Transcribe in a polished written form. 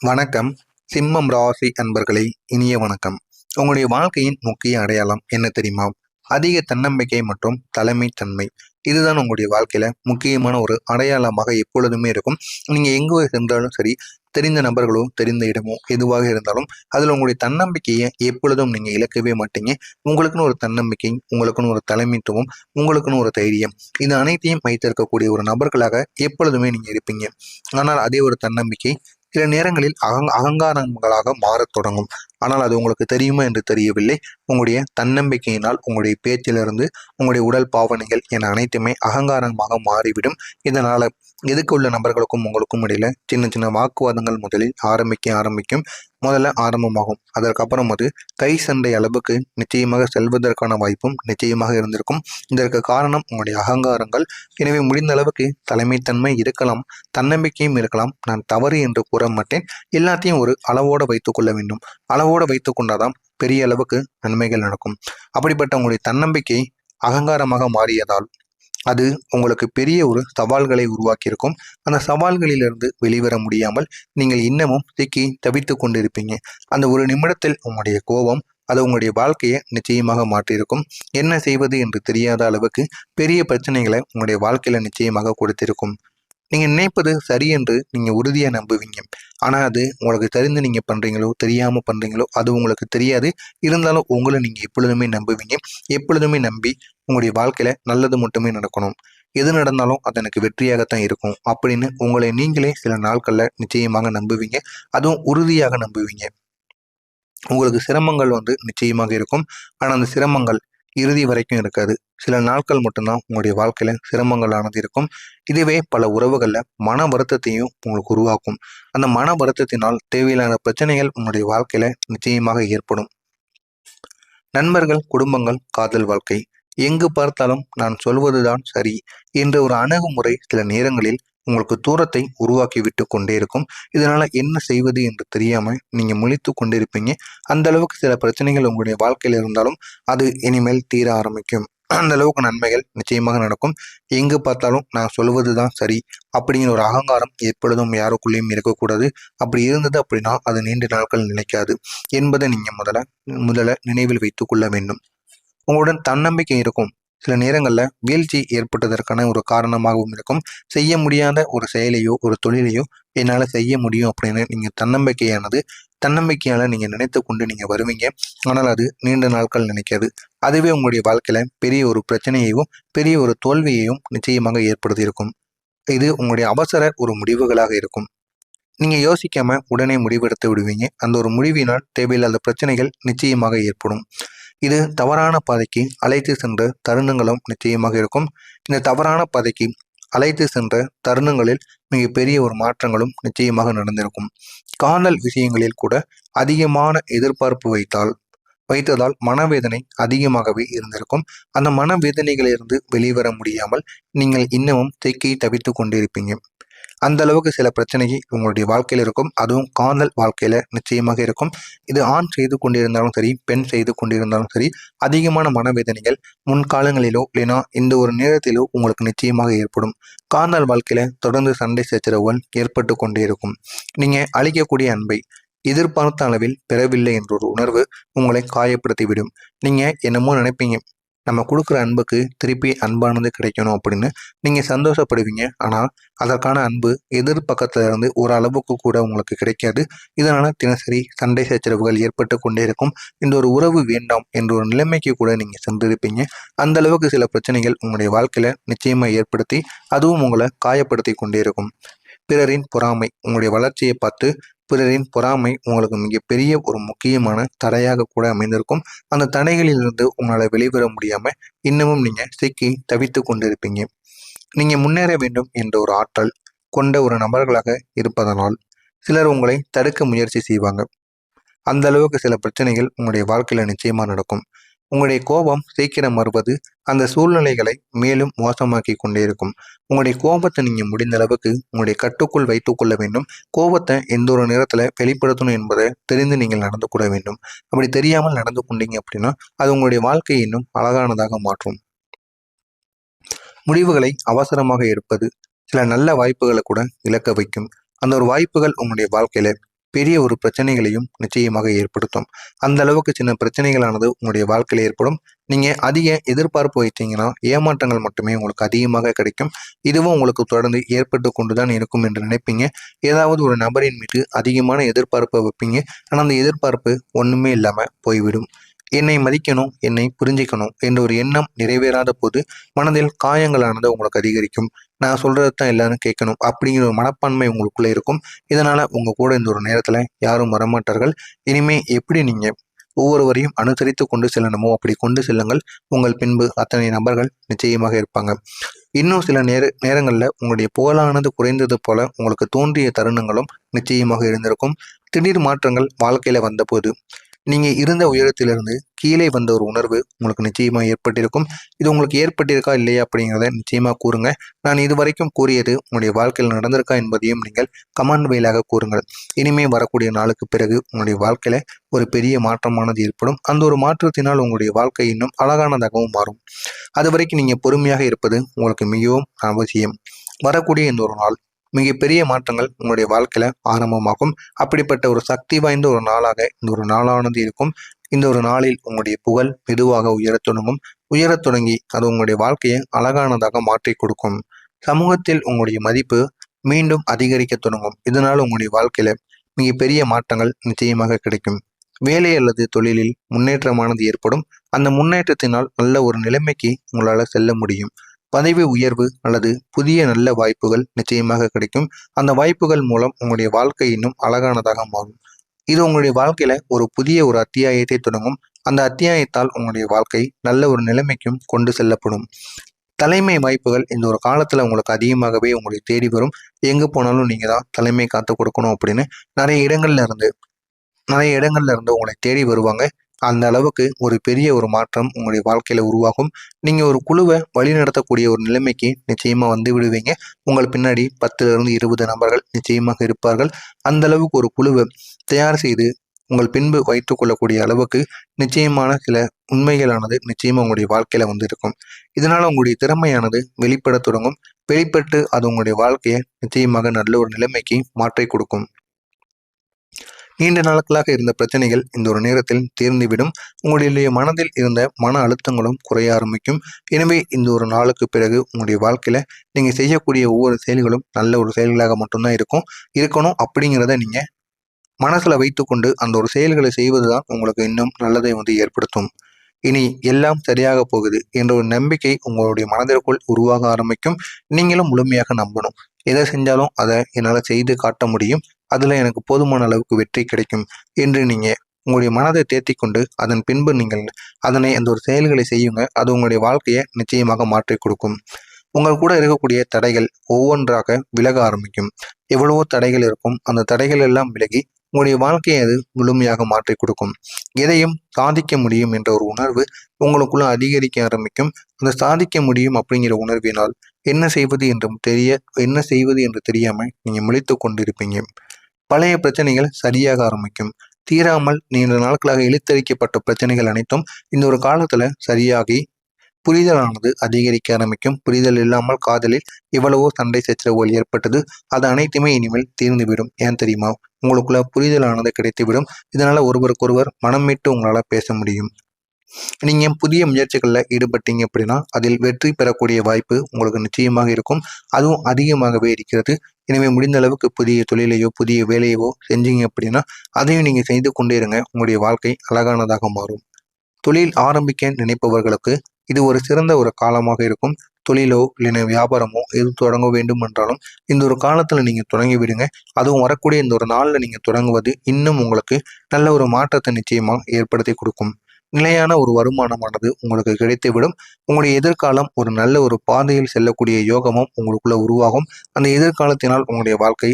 வணக்கம். சிம்மம் ராசி அன்பர்களே, இனிய வணக்கம். உங்களுடைய வாழ்க்கையின் முக்கிய அடையாளம் என்ன தெரியுமா? அதிக தன்னம்பிக்கை மற்றும் தலைமைத்தன்மை. இதுதான் உங்களுடைய வாழ்க்கையில முக்கியமான ஒரு அடையாளமாக எப்பொழுதுமே இருக்கும். நீங்க எங்கே சென்றாலும் சரி, தெரிந்த நபர்களோ தெரிந்த இடமோ எதுவாக இருந்தாலும் அதில் உங்களுடைய தன்னம்பிக்கையை எப்பொழுதும் நீங்க இழக்கவே மாட்டீங்க. உங்களுக்குன்னு ஒரு தன்னம்பிக்கை, உங்களுக்குன்னு ஒரு தலைமைத்துவம், உங்களுக்குன்னு ஒரு தைரியம், இது அனைத்தையும் வைத்திருக்கக்கூடிய ஒரு நபர்களாக எப்பொழுதுமே நீங்க இருப்பீங்க. ஆனால் அதே ஒரு தன்னம்பிக்கை சில நேரங்களில் அகங்காரங்களாக மாறத் தொடங்கும். ஆனால் அது உங்களுக்கு தெரியுமா என்று தெரியவில்லை. உங்களுடைய தன்னம்பிக்கையினால் உங்களுடைய பேச்சிலிருந்து உங்களுடைய உடல் பாவனைகள் என அனைத்துமே அகங்காரமாக மாறிவிடும். இதனால எதுக்கு உள்ள நபர்களுக்கும் உங்களுக்கும் இடையில சின்ன சின்ன வாக்குவாதங்கள் முதலில் ஆரம்பிக்கும். முதல்ல ஆரம்பமாகும். அதற்கப்புறம் அது கை சண்டை அளவுக்கு நிச்சயமாக செல்வதற்கான வாய்ப்பும் நிச்சயமாக இருந்திருக்கும். இதற்கு காரணம் உங்களுடைய அகங்காரங்கள். எனவே முடிந்த அளவுக்கு தலைமைத்தன்மை இருக்கலாம், தன்னம்பிக்கையும் இருக்கலாம். நான் தவறு என்று கூற மாட்டேன். எல்லாத்தையும் ஒரு அளவோடு வைத்துக் கொள்ள வேண்டும். அளவோடு வைத்துக் கொண்டாதான் பெரிய அளவுக்கு நன்மைகள் நடக்கும். அப்படிப்பட்ட உங்களுடைய தன்னம்பிக்கை அகங்காரமாக மாறியதால் அது உங்களுக்கு பெரிய ஒரு சவால்களை உருவாக்கியிருக்கும். அந்த சவால்களிலிருந்து வெளிவர முடியாமல் நீங்கள் இன்னமும் சிக்கி தவித்து கொண்டிருப்பீங்க. அந்த ஒரு நிமிடத்தில் உங்களுடைய கோபம் அது உங்களுடைய வாழ்க்கையை நிச்சயமாக மாற்றியிருக்கும். என்ன செய்வது என்று தெரியாத அளவுக்கு பெரிய பிரச்சனைகளை உங்களுடைய வாழ்க்கையில நிச்சயமாக கொடுத்திருக்கும். நீங்க நினைப்பது சரி என்று நீங்க உறுதியா நம்புவீங்க. ஆனா அது உங்களுக்கு தெரிந்து நீங்க பண்றீங்களோ தெரியாம பண்றீங்களோ அது உங்களுக்கு தெரியாது. இருந்தாலும் உங்களை நீங்க எப்பொழுதுமே நம்புவீங்க. எப்பொழுதுமே நம்பி உங்களுடைய வாழ்க்கையில நல்லது மட்டுமே நடக்கணும், எது நடந்தாலும் அது எனக்கு வெற்றியாகத்தான் இருக்கும் அப்படின்னு உங்களை நீங்களே சில நாட்கள்ல நிச்சயமாக நம்புவீங்க. அதுவும் உறுதியாக நம்புவீங்க. உங்களுக்கு சிரமங்கள் நிச்சயமாக இருக்கும். ஆனா அந்த சிரமங்கள் இறுதி வரைக்கும் இருக்காது. சில நாட்கள் மட்டும்தான் உங்களுடைய வாழ்க்கையில சிரமங்களானது இருக்கும். இதுவே பல உறவுகள்ல மன வருத்தத்தையும் உங்களுக்கு உருவாக்கும். அந்த மன வருத்தத்தினால் தேவையில்லாத பிரச்சனைகள் உங்களுடைய வாழ்க்கையில நிச்சயமாக ஏற்படும். நண்பர்கள், குடும்பங்கள், காதல் வாழ்க்கை, எங்கு பார்த்தாலும் நான் சொல்வதுதான் சரி என்ற ஒரு அணுகுமுறை சில நேரங்களில் உங்களுக்கு தூரத்தை உருவாக்கி விட்டு கொண்டே இருக்கும். இதனால என்ன செய்வது என்று தெரியாம நீங்க முழித்து கொண்டிருப்பீங்க. அந்த அளவுக்கு சில பிரச்சனைகள் உங்களுடைய வாழ்க்கையில் இருந்தாலும் அது இனிமேல் தீர ஆரம்பிக்கும். அந்த அளவுக்கு நன்மைகள் நிச்சயமாக நடக்கும். எங்கு பார்த்தாலும் நான் சொல்வதுதான் சரி அப்படிங்கிற ஒரு அகங்காரம் எப்பொழுதும் யாருக்குள்ளேயும் இருக்கக்கூடாது. அப்படி இருந்தது அப்படின்னா அது நீண்ட நாட்கள் நிலைக்காது என்பதை நீங்க முதல்ல நினைவில் வைத்துக் கொள்ள வேண்டும். உங்களுடன் தன்னம்பிக்கை இருக்கும். சில நேரங்களில் வீழ்ச்சி ஏற்பட்டதற்கான ஒரு காரணமாகவும் இருக்கும். செய்ய முடியாத ஒரு செயலையோ ஒரு தொழிலையோ என்னால் செய்ய முடியும் அப்படின்னு நீங்கள் தன்னம்பிக்கையால் நீங்கள் நினைத்து கொண்டு நீங்கள் வருவீங்க. ஆனால் அது நீண்ட நாட்கள் நினைக்காது. அதுவே உங்களுடைய வாழ்க்கையில் பெரிய ஒரு பிரச்சனையையும் பெரிய ஒரு தோல்வியையும் நிச்சயமாக ஏற்படுத்தி இருக்கும். இது உங்களுடைய அவசர ஒரு முடிவுகளாக இருக்கும். நீங்கள் யோசிக்காம உடனே முடிவெடுத்து விடுவீங்க. அந்த ஒரு முடிவினால் தேவையில்லாத பிரச்சனைகள் நிச்சயமாக ஏற்படும். இது தவறான பாதைக்கு அழைத்து சென்ற தருணங்களும் நிச்சயமாக இருக்கும். இந்த தவறான பாதைக்கு அழைத்து சென்ற தருணங்களில் மிகப்பெரிய ஒரு மாற்றங்களும் நிச்சயமாக நடந்திருக்கும். காதல் விஷயங்களில் கூட அதிகமான எதிர்பார்ப்பு வைத்ததால் மனவேதனை அதிகமாகவே இருந்திருக்கும். அந்த மனவேதனைகளிலிருந்து வெளிவர முடியாமல் நீங்கள் இன்னமும் தேக்கி தவித்து கொண்டிருப்பீங்க. அந்த அளவுக்கு சில பிரச்சனைகள் உங்களுடைய வாழ்க்கையில் இருக்கும். அதுவும் காதல் வாழ்க்கையில நிச்சயமாக இருக்கும். இது ஆண் செய்து கொண்டிருந்தாலும் சரி, பெண் செய்து கொண்டிருந்தாலும் சரி, அதிகமான மனவேதனைகள் முன்காலங்களிலோ இல்லைனா இந்த ஒரு நேரத்திலோ உங்களுக்கு நிச்சயமாக ஏற்படும். காதல் வாழ்க்கையில தொடர்ந்து சண்டை சச்சரவுகள் ஏற்பட்டு கொண்டே இருக்கும். நீங்க அளிக்கக்கூடிய அன்பை எதிர்பார்த்த அளவில் பெறவில்லை என்ற ஒரு உணர்வு உங்களை காயப்படுத்திவிடும். நீங்க என்னமோ நினைப்பீங்க, நம்ம கொடுக்குற அன்புக்கு திருப்பி அன்பானது கிடைக்கணும் அப்படின்னு நீங்கள் சந்தோஷப்படுவீங்க. ஆனால் அதற்கான அன்பு எதிர்பக்கத்துல இருந்து ஒரு அளவுக்கு கூட உங்களுக்கு கிடைக்காது. இதனால தினசரி சண்டை சச்சரவுகள் ஏற்பட்டு கொண்டே இருக்கும். இந்த ஒரு உறவு வேண்டாம் என்ற ஒரு நிலைமைக்கு கூட நீங்கள் சென்றிருப்பீங்க. அந்த அளவுக்கு சில பிரச்சனைகள் உங்களுடைய வாழ்க்கையில நிச்சயமா ஏற்படுத்தி அதுவும் உங்களை காயப்படுத்தி கொண்டே இருக்கும். பிறரின் பொறாமை உங்களுடைய வளர்ச்சியை பார்த்து பிறரின் பொறாமை உங்களுக்கு மிகப்பெரிய ஒரு முக்கியமான தடையாக கூட அமைந்திருக்கும். அந்த தடைகளிலிருந்து உங்களால் வெளிவர முடியாம இன்னமும் நீங்க சிக்கி தவித்து கொண்டிருப்பீங்க. நீங்க முன்னேற வேண்டும் என்ற ஒரு ஆற்றல் கொண்ட ஒரு நபர்களாக இருப்பதனால் சிலர் உங்களை தடுக்க முயற்சி செய்வாங்க. அந்த அளவுக்கு சில பிரச்சனைகள் உங்களுடைய வாழ்க்கையில நிச்சயமா நடக்கும். உங்களுடைய கோபம் சீக்கிரம் வருவது அந்த சூழ்நிலைகளை மேலும் மோசமாக்கி கொண்டே இருக்கும். உங்களுடைய கோபத்தை நீங்கள் முடிந்த அளவுக்கு உங்களுடைய கட்டுக்குள் வைத்துக் கொள்ள வேண்டும். கோபத்தை எந்த ஒரு நேரத்தில் வெளிப்படுத்தணும் என்பதை தெரிந்து நீங்கள் நடந்து கொள்ள வேண்டும். அப்படி தெரியாமல் நடந்து கொண்டீங்க அப்படின்னா அது உங்களுடைய வாழ்க்கையை இன்னும் அழகானதாக மாற்றும். முடிவுகளை அவசரமாக எடுப்பது சில நல்ல வாய்ப்புகளை கூட இழக்க வைக்கும். அந்த ஒரு வாய்ப்புகள் உங்களுடைய வாழ்க்கையில பெரிய ஒரு பிரச்சனைகளையும் நிச்சயமாக ஏற்படுத்தும். அந்த அளவுக்கு சின்ன பிரச்சனைகளானது உங்களுடைய வாழ்க்கையில் ஏற்படும். நீங்கள் அதிக எதிர்பார்ப்பு வைத்தீங்கன்னா ஏமாற்றங்கள் மட்டுமே உங்களுக்கு அதிகமாக கிடைக்கும். இதுவும் உங்களுக்கு தொடர்ந்து ஏற்பட்டு கொண்டு தான் இருக்கும் என்று நினைப்பீங்க. ஏதாவது ஒரு நபரின் மீது அதிகமான எதிர்பார்ப்பை வைப்பீங்க. ஆனால் அந்த எதிர்பார்ப்பு ஒன்றுமே இல்லாமல் போய்விடும். என்னை மதிக்கணும், என்னை புரிஞ்சிக்கணும் என்ற ஒரு எண்ணம் நிறைவேறாத போது மனதில் காயங்களானது உங்களுக்கு அதிகரிக்கும். நான் சொல்றது தான் எல்லாரும் கேட்கணும் அப்படிங்கிற ஒரு மனப்பான்மை உங்களுக்குள்ள இருக்கும். இதனால உங்க கூட இந்த ஒரு நேரத்துல யாரும் வரமாட்டார்கள். இனிமே எப்படி நீங்க ஒவ்வொருவரையும் அனுசரித்து கொண்டு செல்லணுமோ அப்படி கொண்டு செல்லுங்கள். உங்கள் பின்பு அத்தனை நபர்கள் நிச்சயமாக இருப்பாங்க. இன்னும் சில நேரங்களில் உங்களுடைய புகழானது குறைந்தது போல உங்களுக்கு தோன்றிய தருணங்களும் நிச்சயமாக இருந்திருக்கும். திடீர் மாற்றங்கள் வாழ்க்கையில வந்தபோது நீங்க இருந்த உயரத்திலிருந்து கீழே வந்த ஒரு உணர்வு உங்களுக்கு நிச்சயமா ஏற்பட்டிருக்கும். இது உங்களுக்கு ஏற்பட்டிருக்கா இல்லையா அப்படிங்கிறத நிச்சயமா கூறுங்க. நான் இதுவரைக்கும் கூறியது உங்களுடைய வாழ்க்கையில் நடந்திருக்கா என்பதையும் நீங்கள் கமெண்ட் வாயிலாக கூறுங்கள். இனிமே வரக்கூடிய நாளுக்கு பிறகு உங்களுடைய வாழ்க்கையில ஒரு பெரிய மாற்றமானது ஏற்படும். அந்த ஒரு மாற்றத்தினால் உங்களுடைய வாழ்க்கை இன்னும் அழகானதாகவும் மாறும். அது வரைக்கும் நீங்க பொறுமையாக இருப்பது உங்களுக்கு மிகவும் அவசியம். வரக்கூடிய இந்த ஒரு நாள் மிகப்பெரிய மாற்றங்கள் உங்களுடைய வாழ்க்கையில ஆரம்பமாகும். அப்படிப்பட்ட ஒரு சக்தி வாய்ந்த ஒரு நாளாக இந்த ஒரு நாளானது இருக்கும். இந்த ஒரு நாளில் உங்களுடைய புகழ் மெதுவாக உயரத் தொடங்கும். உயரத் தொடங்கி அது உங்களுடைய வாழ்க்கையை அழகானதாக மாற்றி கொடுக்கும். சமூகத்தில் உங்களுடைய மதிப்பு மீண்டும் அதிகரிக்க தொடங்கும். இதனால் உங்களுடைய வாழ்க்கையில மிகப்பெரிய மாற்றங்கள் நிச்சயமாக கிடைக்கும். வேலை அல்லது தொழிலில் முன்னேற்றமானது ஏற்படும். அந்த முன்னேற்றத்தினால் நல்ல ஒரு நிலைமைக்கு உங்களால் செல்ல முடியும். பதவி உயர்வு அல்லது புதிய நல்ல வாய்ப்புகள் நிச்சயமாக கிடைக்கும். அந்த வாய்ப்புகள் மூலம் உங்களுடைய வாழ்க்கை இன்னும் அழகானதாக மாறும். இது உங்களுடைய வாழ்க்கையில ஒரு புதிய ஒரு அத்தியாயத்தை தொடங்கும். அந்த அத்தியாயத்தால் உங்களுடைய வாழ்க்கை நல்ல ஒரு நிலைமைக்கும் கொண்டு செல்லப்படும். தலைமை வாய்ப்புகள் இந்த ஒரு காலத்துல உங்களுக்கு அதிகமாகவே உங்களை தேடி வரும். எங்க போனாலும் நீங்க தான் தலைமை காத்து கொடுக்கணும் அப்படின்னு நிறைய இடங்கள்ல இருந்து உங்களை தேடி வருவாங்க. அந்த அளவுக்கு ஒரு பெரிய ஒரு மாற்றம் உங்களுடைய வாழ்க்கையில உருவாகும். நீங்க ஒரு குழுவை வழிநடத்தக்கூடிய ஒரு நிலைமைக்கு நிச்சயமா வந்து விடுவீங்க. உங்கள் பின்னாடி 10 to 20 நபர்கள் நிச்சயமாக இருப்பார்கள். அந்த அளவுக்கு ஒரு குழுவை தயார் செய்து உங்கள் பின்பு வைத்துக் கொள்ளக்கூடிய அளவுக்கு நிச்சயமான சில உண்மைகளானது நிச்சயமா உங்களுடைய வாழ்க்கையில வந்து இருக்கும். இதனால உங்களுடைய திறமையானது வெளிப்பட தொடங்கும். வெளிப்பட்டு அது உங்களுடைய வாழ்க்கையை நிச்சயமாக நல்ல ஒரு நிலைமைக்கு மாற்றி கொடுக்கும். நீண்ட நாட்களாக இருந்த பிரச்சனைகள் இந்த ஒரு நேரத்தில் தீர்ந்துவிடும். உங்களுடைய மனதில் இருந்த மன அழுத்தங்களும் குறைய ஆரம்பிக்கும். எனவே இந்த ஒரு நாளுக்கு பிறகு உங்களுடைய வாழ்க்கையில நீங்க செய்யக்கூடிய ஒவ்வொரு செயல்களும் நல்ல ஒரு செயல்களாக மட்டும்தான் இருக்கணும் அப்படிங்கிறத நீங்க மனசுல வைத்துக்கொண்டு அந்த ஒரு செயல்களை செய்வதுதான் உங்களுக்கு இன்னும் நல்லதை வந்து ஏற்படுத்தும். இனி எல்லாம் சரியாக போகுது என்ற ஒரு நம்பிக்கை உங்களுடைய மனதிற்குள் உருவாக ஆரம்பிக்கும். நீங்களும் முழுமையாக நம்பணும். எதை செஞ்சாலும் அதை என்னால் செய்து காட்ட முடியும். அதில் எனக்கு போதுமான அளவுக்கு வெற்றி கிடைக்கும் என்று நீங்கள் உங்களுடைய மனதை தேர்த்தி கொண்டு அதன் பின்பு நீங்கள் அந்த ஒரு செயல்களை செய்யுங்க. அது உங்களுடைய வாழ்க்கையை நிச்சயமாக மாற்றி கொடுக்கும். உங்கள் கூட இருக்கக்கூடிய தடைகள் ஒவ்வொன்றாக விலக ஆரம்பிக்கும். எவ்வளவோ தடைகள் இருக்கும். அந்த தடைகள் எல்லாம் விலகி உங்களுடைய வாழ்க்கையை அது முழுமையாக மாற்றி கொடுக்கும். எதையும் சாதிக்க முடியும் என்ற ஒரு உணர்வு உங்களுக்குள்ள அதிகரிக்க ஆரம்பிக்கும். அந்த சாதிக்க முடியும் அப்படிங்கிற உணர்வினால் என்ன செய்வது என்று தெரியாமல் நீங்க முழித்து கொண்டிருப்பீங்க. பழைய பிரச்சனைகள் சரியாக ஆரம்பிக்கும். தீராமல் நீண்ட நாட்களாக இழுத்தரிக்கப்பட்ட பிரச்சனைகள் அனைத்தும் இந்த ஒரு காலத்துல சரியாகி புரிதலானது அதிகரிக்க ஆரம்பிக்கும். புரிதல் இல்லாமல் காதலில் எவ்வளவோ சண்டை சச்சரவுகள் ஏற்பட்டது. அது அனைத்துமே இனிமேல் தீர்ந்துவிடும். ஏன் தெரியுமா? உங்களுக்குள்ள புரிதலானது கிடைத்துவிடும். இதனால ஒருவருக்கொருவர் மனம் விட்டு உங்களால பேச முடியும். நீங்க புதிய முயற்சிகளில் ஈடுபட்டீங்க அப்படின்னா அதில் வெற்றி பெறக்கூடிய வாய்ப்பு உங்களுக்கு நிச்சயமாக இருக்கும். அதுவும் அதிகமாகவே இருக்கிறது. எனவே முடிந்த அளவுக்கு புதிய தொழிலையோ புதிய வேலையோ செஞ்சீங்க அப்படின்னா அதையும் நீங்க செய்து கொண்டே இருங்க. உங்களுடைய வாழ்க்கை அழகானதாக மாறும். தொழில் ஆரம்பிக்க நினைப்பவர்களுக்கு இது ஒரு சிறந்த ஒரு காலமாக இருக்கும். தொழிலோ இல்லைன்னா வியாபாரமோ எது தொடங்க வேண்டும் என்றாலும் இந்த ஒரு காலத்துல நீங்க தொடங்கி விடுங்க. அதுவும் வரக்கூடிய இந்த ஒரு நாள்ல நீங்க தொடங்குவது இன்னும் உங்களுக்கு நல்ல ஒரு மாற்றத்தை நிச்சயமா ஏற்படுத்தி கொடுக்கும். நிலையான ஒரு வருமானமானது உங்களுக்கு கிடைத்துவிடும். உங்களுடைய எதிர்காலம் ஒரு நல்ல ஒரு பாதையில் செல்லக்கூடிய யோகமும் உங்களுக்குள்ள உருவாகும். அந்த எதிர்காலத்தினால் உங்களுடைய வாழ்க்கை